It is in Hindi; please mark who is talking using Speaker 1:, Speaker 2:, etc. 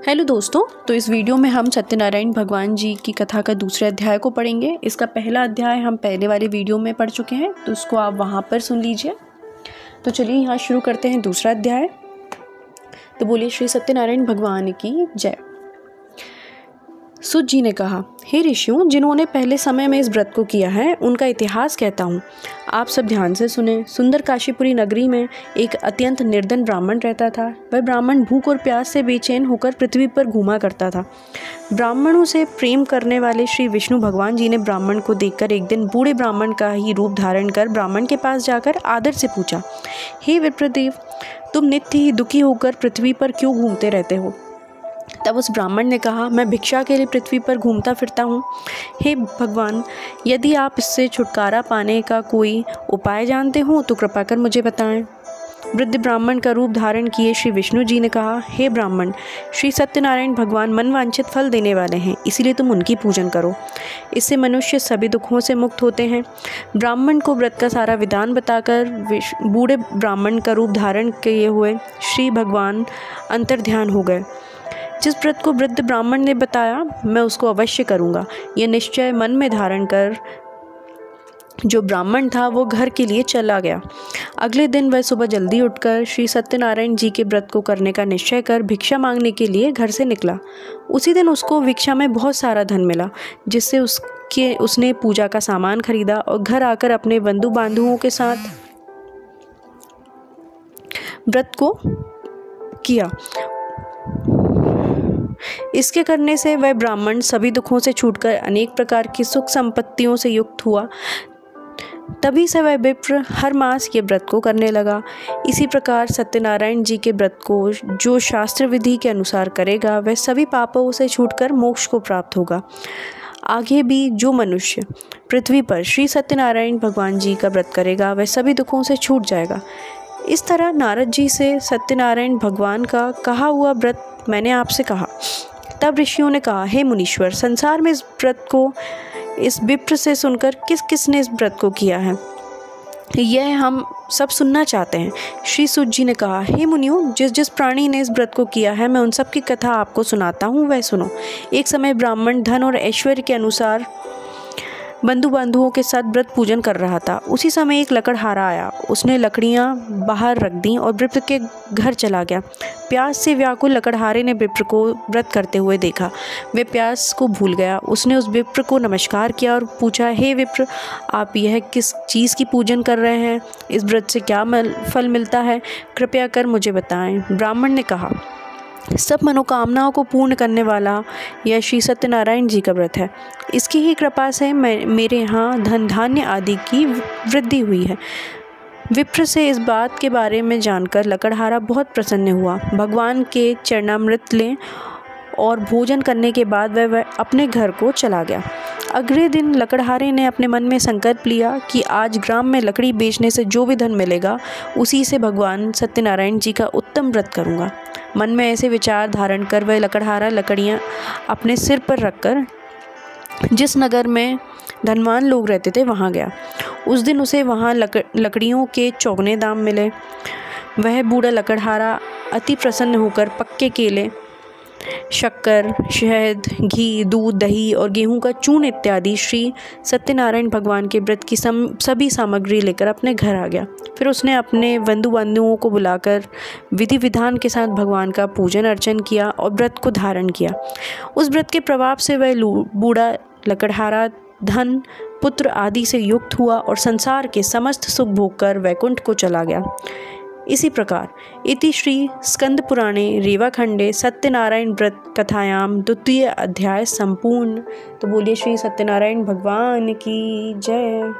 Speaker 1: हेलो दोस्तों, तो इस वीडियो में हम सत्यनारायण भगवान जी की कथा का दूसरे अध्याय को पढ़ेंगे। इसका पहला अध्याय हम पहले वाले वीडियो में पढ़ चुके हैं, तो उसको आप वहाँ पर सुन लीजिए। तो चलिए यहाँ शुरू करते हैं दूसरा अध्याय। तो बोलिए श्री सत्यनारायण भगवान की जय। सूत जी ने कहा, हे ऋषियों, जिन्होंने पहले समय में इस व्रत को किया है उनका इतिहास कहता हूँ। आप सब ध्यान से सुने। सुंदर काशीपुरी नगरी में एक अत्यंत निर्धन ब्राह्मण रहता था। वह ब्राह्मण भूख और प्यास से बेचैन होकर पृथ्वी पर घूमा करता था। ब्राह्मणों से प्रेम करने वाले श्री विष्णु भगवान जी ने ब्राह्मण को देखकर एक दिन बूढ़े ब्राह्मण का ही रूप धारण कर ब्राह्मण के पास जाकर आदर से पूछा, हे विप्रदेव, तुम नित्य ही दुखी होकर पृथ्वी पर क्यों घूमते रहते हो? तब उस ब्राह्मण ने कहा, मैं भिक्षा के लिए पृथ्वी पर घूमता फिरता हूँ। हे भगवान, यदि आप इससे छुटकारा पाने का कोई उपाय जानते हो तो कृपा कर मुझे बताएं। वृद्ध ब्राह्मण का रूप धारण किए श्री विष्णु जी ने कहा, हे ब्राह्मण, श्री सत्यनारायण भगवान मनवांछित फल देने वाले हैं, इसीलिए तुम उनकी पूजन करो। इससे मनुष्य सभी दुखों से मुक्त होते हैं। ब्राह्मण को व्रत का सारा विधान बताकर बूढ़े ब्राह्मण का रूप धारण किए हुए श्री भगवान अंतर्ध्यान हो गए। जिस व्रत को वृद्ध ब्राह्मण ने बताया, मैं उसको अवश्य करूँगा, यह निश्चय मन में धारण कर जो ब्राह्मण था वो घर के लिए चला गया। अगले दिन वह सुबह जल्दी उठकर श्री सत्यनारायण जी के व्रत को करने का निश्चय कर भिक्षा मांगने के लिए घर से निकला। उसी दिन उसको भिक्षा में बहुत सारा धन मिला, जिससे उसने पूजा का सामान खरीदा और घर आकर अपने बंधु बांधवों के साथ व्रत को किया। इसके करने से वह ब्राह्मण सभी दुखों से छूटकर अनेक प्रकार की सुख संपत्तियों से युक्त हुआ। तभी से वह विप्र हर मास ये व्रत को करने लगा। इसी प्रकार सत्यनारायण जी के व्रत को जो शास्त्र विधि के अनुसार करेगा वह सभी पापों से छूटकर मोक्ष को प्राप्त होगा। आगे भी जो मनुष्य पृथ्वी पर श्री सत्यनारायण भगवान जी का व्रत करेगा वह सभी दुखों से छूट जाएगा। इस तरह नारद जी से सत्यनारायण भगवान का कहा हुआ व्रत मैंने आपसे कहा। तब ऋषियों ने कहा, हे मुनीश्वर, संसार में इस व्रत को इस विप्र से सुनकर किस किस ने इस व्रत को किया है, यह हम सब सुनना चाहते हैं। श्री सूत जी ने कहा, हे मुनियों, जिस जिस प्राणी ने इस व्रत को किया है मैं उन सब की कथा आपको सुनाता हूँ, वह सुनो। एक समय ब्राह्मण धन और ऐश्वर्य के अनुसार बंधु बांधवों के साथ व्रत पूजन कर रहा था। उसी समय एक लकड़हारा आया। उसने लकड़ियां बाहर रख दी और विप्र के घर चला गया। प्यास से व्याकुल लकड़हारे ने विप्र को व्रत करते हुए देखा। वह प्यास को भूल गया। उसने उस विप्र को नमस्कार किया और पूछा, हे विप्र, आप यह किस चीज़ की पूजन कर रहे हैं? इस व्रत से क्या फल मिलता है? कृपया कर मुझे बताएं। ब्राह्मण ने कहा, सब मनोकामनाओं को पूर्ण करने वाला यह श्री सत्यनारायण जी का व्रत है। इसकी ही कृपा से मेरे यहाँ धन धान्य आदि की वृद्धि हुई है। विप्र से इस बात के बारे में जानकर लकड़हारा बहुत प्रसन्न हुआ। भगवान के चरणामृत लें और भोजन करने के बाद वह अपने घर को चला गया। अगले दिन लकड़हारे ने अपने मन में संकल्प लिया कि आज ग्राम में लकड़ी बेचने से जो भी धन मिलेगा उसी से भगवान सत्यनारायण जी का उत्तम व्रत करूँगा। मन में ऐसे विचार धारण कर वह लकड़हारा लकड़ियाँ अपने सिर पर रखकर जिस नगर में धनवान लोग रहते थे वहाँ गया। उस दिन उसे वहाँ लकड़ियों के चौगने दाम मिले। वह बूढ़ा लकड़हारा अति प्रसन्न होकर पक्के केले, शक्कर, शहद, घी, दूध, दही और गेहूं का चूर्ण इत्यादि श्री सत्यनारायण भगवान के व्रत की सभी सामग्री लेकर अपने घर आ गया। फिर उसने अपने बंधु बांधवों को बुलाकर विधि विधान के साथ भगवान का पूजन अर्चन किया और व्रत को धारण किया। उस व्रत के प्रभाव से वह बूढ़ा लकड़हारा धन, पुत्र आदि से युक्त हुआ और संसार के समस्त सुख भोग कर वैकुंठ को चला गया। इसी प्रकार इति श्री स्कंद पुराणे रेवाखंडे सत्यनारायण व्रत कथायाम द्वितीय अध्याय संपूर्ण। तो बोलिए श्री सत्यनारायण भगवान की जय।